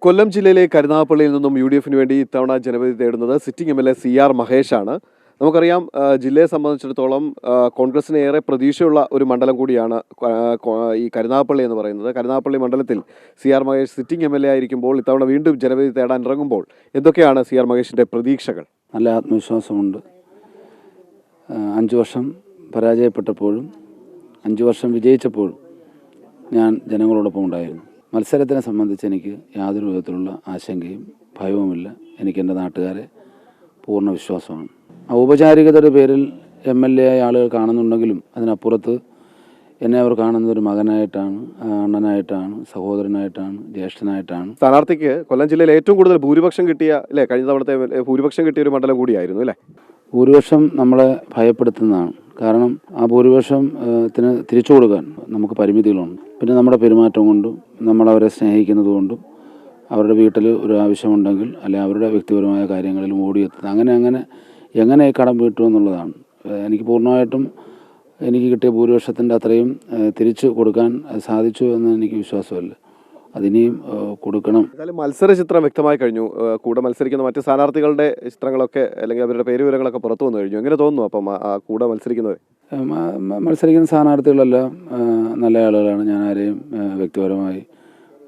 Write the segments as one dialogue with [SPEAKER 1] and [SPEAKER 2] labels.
[SPEAKER 1] കൊല്ലം ജില്ലയിലെ കരുനാഗപ്പള്ളിയിൽ നിന്നും യു.ഡി.എഫിന് വേണ്ടി ഇത്തവണ ജനവിധി തേടുന്നത് സിറ്റിംഗ് എം.എൽ.എ. സി.ആർ. മഹേഷാണ്. നമുക്കറിയാം, ജില്ലയെ സംബന്ധിച്ചിടത്തോളം കോൺഗ്രസിന് ഏറെ പ്രതീക്ഷയുള്ള ഒരു മണ്ഡലം കൂടിയാണ് ഈ കരുനാഗപ്പള്ളി എന്ന് പറയുന്നത്. കരുനാഗപ്പള്ളി മണ്ഡലത്തിൽ സി.ആർ. Mahesh sitting MLA. ആയിരിക്കുമ്പോൾ ഇത്തവണ വീണ്ടും ജനവിധി തേടാൻ ഇറങ്ങുമ്പോൾ എന്തൊക്കെയാണ് സി.ആർ. മഹേഷിൻ്റെ പ്രതീക്ഷകൾ?
[SPEAKER 2] നല്ല ആത്മവിശ്വാസമുണ്ട്. 5 വർഷം പരാജയപ്പെട്ടപ്പോഴും 5 വർഷം വിജയിച്ചപ്പോഴും ഞാൻ ജനങ്ങളോടൊപ്പം ഉണ്ടായിരുന്നു. മത്സരത്തിനെ സംബന്ധിച്ച് എനിക്ക് യാതൊരു വിധത്തിലുള്ള ആശങ്കയും ഭയവുമില്ല. എനിക്ക് എൻ്റെ നാട്ടുകാരെ പൂർണ്ണ വിശ്വാസമാണ്. ഔപചാരികതയുടെ പേരിൽ എം.എൽ.എ. ആയ ആളുകൾ കാണുന്നുണ്ടെങ്കിലും അതിനപ്പുറത്ത് എന്നെ അവർ കാണുന്നത് ഒരു മകനായിട്ടാണ്, അണ്ണനായിട്ടാണ്, സഹോദരനായിട്ടാണ്, ജ്യേഷ്ഠനായിട്ടാണ്.
[SPEAKER 1] സ്ഥാനാർത്ഥിക്ക് കൊല്ലം ജില്ലയിൽ ഏറ്റവും കൂടുതൽ ഭൂരിപക്ഷം കിട്ടിയ അല്ലേ, കഴിഞ്ഞ തവണത്തെ ഭൂരിപക്ഷം കിട്ടിയ ഒരു മണ്ഡലം കൂടിയായിരുന്നു അല്ലേ?
[SPEAKER 2] ഭൂരിപക്ഷം നമ്മളെ ഭയപ്പെടുത്തുന്നതാണ്. കാരണം ആ ഭൂരിപക്ഷത്തിന് തിരിച്ചു കൊടുക്കാൻ നമുക്ക് പരിമിതികളുണ്ട്. പിന്നെ നമ്മുടെ പെരുമാറ്റം കൊണ്ടും നമ്മളവരെ സ്നേഹിക്കുന്നത് കൊണ്ടും അവരുടെ വീട്ടിൽ ഒരു ആവശ്യമുണ്ടെങ്കിൽ അല്ലെങ്കിൽ അവരുടെ വ്യക്തിപരമായ കാര്യങ്ങളിലും ഓടിയെത്തുന്നത് എങ്ങനെ കടം വീട്ടും എന്നുള്ളതാണ്. എനിക്ക് പൂർണ്ണമായിട്ടും എനിക്ക് കിട്ടിയ ഭൂരിപക്ഷത്തിൻ്റെ അത്രയും തിരിച്ചു കൊടുക്കാൻ സാധിച്ചു എന്ന് എനിക്ക് വിശ്വാസമല്ല. അതിനെയും കൊടുക്കണം.
[SPEAKER 1] മത്സര ചിത്രം വ്യക്തമായി കഴിഞ്ഞു. കൂടെ മത്സരിക്കുന്ന മറ്റ് സ്ഥാനാർത്ഥികളുടെ ചിത്രങ്ങളൊക്കെ അല്ലെങ്കിൽ അവരുടെ പേര് വിവരങ്ങളൊക്കെ പുറത്തു വന്നു കഴിഞ്ഞു. എങ്ങനെ തോന്നുന്നു അപ്പം കൂടെ
[SPEAKER 2] മത്സരിക്കുന്ന സ്ഥാനാർത്ഥികളെല്ലാം നല്ല ആളുകളാണ്. ഞാൻ ആരെയും വ്യക്തിപരമായി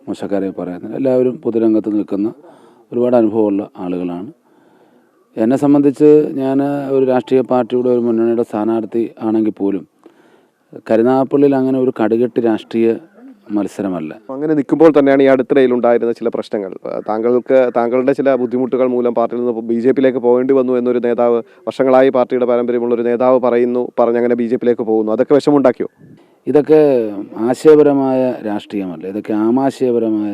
[SPEAKER 2] മോശക്കാരെ പറയുന്നത്. എല്ലാവരും പൊതുരംഗത്ത് നിൽക്കുന്ന ഒരുപാട് അനുഭവമുള്ള ആളുകളാണ്. എന്നെ സംബന്ധിച്ച് ഞാൻ ഒരു രാഷ്ട്രീയ പാർട്ടിയുടെ ഒരു മുന്നണിയുടെ സ്ഥാനാർത്ഥി ആണെങ്കിൽ പോലും കരുനാഗപ്പള്ളിയിൽ അങ്ങനെ ഒരു കടുകെട്ടി രാഷ്ട്രീയ മത്സരമല്ല.
[SPEAKER 1] അങ്ങനെ നിൽക്കുമ്പോൾ തന്നെയാണ് ഈ അടുത്തിടയിൽ ഉണ്ടായിരുന്ന ചില പ്രശ്നങ്ങൾ. താങ്കളുടെ ചില ബുദ്ധിമുട്ടുകൾ മൂലം പാർട്ടിയിൽ നിന്ന് ബി.ജെ.പിയിലേക്ക് പോകേണ്ടി വന്നു എന്നൊരു നേതാവ്, വർഷങ്ങളായി പാർട്ടിയുടെ പാരമ്പര്യമുള്ള ഒരു നേതാവ് പറഞ്ഞങ്ങനെ ബി.ജെ.പിയിലേക്ക് പോകുന്നു. അതൊക്കെ വിഷമമുണ്ടാക്കിയോ?
[SPEAKER 2] ഇതൊക്കെ ആശയപരമായ രാഷ്ട്രീയമല്ല, ഇതൊക്കെ ആമാശയപരമായ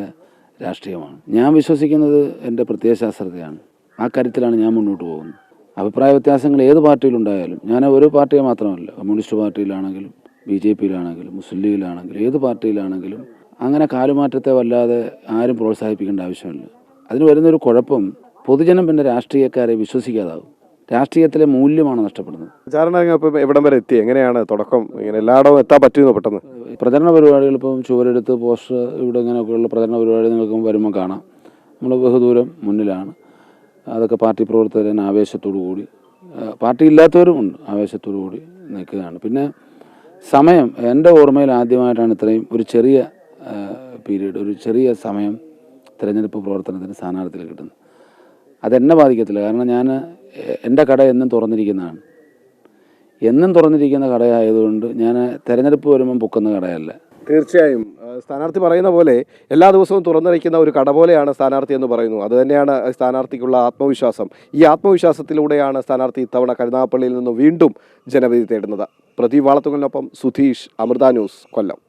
[SPEAKER 2] രാഷ്ട്രീയമാണ്. ഞാൻ വിശ്വസിക്കുന്നത് എൻ്റെ പ്രത്യയശാസ്ത്രത്തെയാണ്. ആ കാര്യത്തിലാണ് ഞാൻ മുന്നോട്ട് പോകുന്നത്. അഭിപ്രായ വ്യത്യാസങ്ങൾ ഏത് പാർട്ടിയിലുണ്ടായാലും, ഞാൻ ഒരു പാർട്ടിയെ മാത്രമല്ല, കമ്മ്യൂണിസ്റ്റ് പാർട്ടിയിലാണെങ്കിലും ബി.ജെ.പിയിലാണെങ്കിലും മുസ്ലിം ലീഗിലാണെങ്കിലും ഏത് പാർട്ടിയിലാണെങ്കിലും അങ്ങനെ കാലുമാറ്റത്തെ വല്ലാതെ ആരും പ്രോത്സാഹിപ്പിക്കേണ്ട ആവശ്യമില്ല. അതിന് വരുന്നൊരു കുഴപ്പം, പൊതുജനം പിന്നെ രാഷ്ട്രീയക്കാരെ വിശ്വസിക്കാതാവും. രാഷ്ട്രീയത്തിലെ മൂല്യമാണ് നഷ്ടപ്പെടുന്നത്.
[SPEAKER 1] എവിടം വരെ എത്തി? എങ്ങനെയാണ് തുടക്കം? ഇങ്ങനെ എല്ലായിടവും എത്താൻ പറ്റുന്നു പെട്ടെന്ന്?
[SPEAKER 2] പ്രചരണ പരിപാടികൾ ഇപ്പം ചുവരെടുത്ത് പോസ്റ്റർ ഇവിടെ ഇങ്ങനെയൊക്കെയുള്ള പ്രചരണ പരിപാടി നിങ്ങൾക്ക് വരുമ്പോൾ കാണാം. നമ്മൾ ബഹുദൂരം മുന്നിലാണ്. അതൊക്കെ പാർട്ടി പ്രവർത്തകർ ആവേശത്തോടു കൂടി, പാർട്ടി ഇല്ലാത്തവരും ഉണ്ട്, ആവേശത്തോടു കൂടി നിൽക്കുകയാണ്. പിന്നെ സമയം, എൻ്റെ ഓർമ്മയിൽ ആദ്യമായിട്ടാണ് ഇത്രയും ഒരു ചെറിയ പീരീഡ്, ഒരു ചെറിയ സമയം തിരഞ്ഞെടുപ്പ് പ്രവർത്തനത്തിന് സ്ഥാനാർത്ഥികൾ കിട്ടുന്നത്. അതെന്നെ ബാധിക്കത്തില്ല. കാരണം ഞാൻ എൻ്റെ കട എന്നും തുറന്നിരിക്കുന്നതാണ്. എന്നും തുറന്നിരിക്കുന്ന കടയായതുകൊണ്ട് ഞാൻ തിരഞ്ഞെടുപ്പ് വരുമ്പം പൊക്കുന്ന കടയല്ല.
[SPEAKER 1] തീർച്ചയായും സ്ഥാനാർത്ഥി പറയുന്ന പോലെ എല്ലാ ദിവസവും തുറന്നിരിക്കുന്ന ഒരു കട പോലെയാണ് സ്ഥാനാർത്ഥി എന്ന് പറയുന്നു. അതുതന്നെയാണ് സ്ഥാനാർത്ഥിക്കുള്ള ആത്മവിശ്വാസം. ഈ ആത്മവിശ്വാസത്തിലൂടെയാണ് സ്ഥാനാർത്ഥി ഇത്തവണ കരുനാഗപ്പള്ളിയിൽ നിന്ന് വീണ്ടും ജനവിധി തേടുന്നത്. പ്രദീപ് വാളത്തുങ്കലിനൊപ്പം സുധീഷ്, അമൃത ന്യൂസ്, കൊല്ലം.